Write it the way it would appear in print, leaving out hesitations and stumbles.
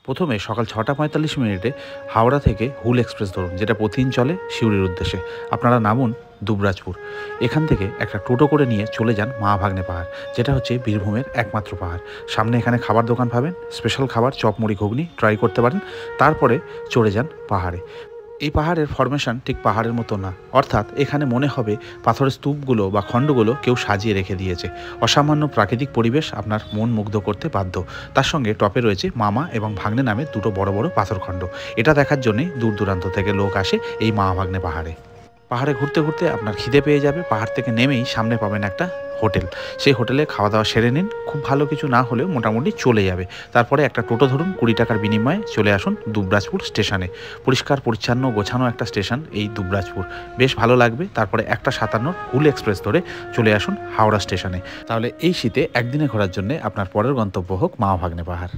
প্রথমে সকাল 6টা ৪৫ মিনিটে হাওড়া থেকে হুল এক্সপ্রেস ধরুন, যেটা প্রতিদিন চলে সিউড়ির উদ্দেশ্যে। আপনারা নামুন দুবরাজপুর। এখান থেকে একটা টোটো করে নিয়ে চলে যান মা ভাগ্নে পাহাড়, যেটা হচ্ছে বীরভূমের একমাত্র পাহাড়। সামনে এখানে খাবার দোকান পাবেন, স্পেশাল খাবার চপ মুড়ি ঘুগনি ট্রাই করতে পারেন। তারপরে চড়ে যান পাহাড়ে। এই পাহাড়ের ফরমেশন ঠিক পাহাড়ের মতো না, অর্থাৎ এখানে মনে হবে পাথরের স্তূপগুলো বা খণ্ডগুলো কেউ সাজিয়ে রেখে দিয়েছে। অসামান্য প্রাকৃতিক পরিবেশ আপনার মন মুগ্ধ করতে বাধ্য। তার সঙ্গে টপে রয়েছে মামা এবং ভাগ্নে নামে দুটো বড় বড় পাথরখণ্ড। এটা দেখার জন্যই দূর দূরান্ত থেকে লোক আসে এই মা ভাগ্নে পাহাড়ে। পাহাড়ে ঘুরতে ঘুরতে আপনার খিদে পেয়ে যাবে। পাহাড় থেকে নেমেই সামনে পাবেন একটা হোটেল। সেই হোটেলে খাওয়া দাওয়া সেরে নিন। খুব ভালো কিছু না হলেও মোটামুটি চলে যাবে। তারপরে একটা টোটো ধরুন, 20 টাকার বিনিময়ে চলে আসুন দুবরাজপুর স্টেশনে। পরিষ্কার পরিচ্ছন্ন গোছানো একটা স্টেশন এই দুবরাজপুর, বেশ ভালো লাগবে। তারপরে 1টা 57 হুল এক্সপ্রেস ধরে চলে আসুন হাওড়া স্টেশনে। তাহলে এই শীতে একদিনে ঘোরার জন্য আপনার পরের গন্তব্য হোক মা ভাগ্নে পাহাড়।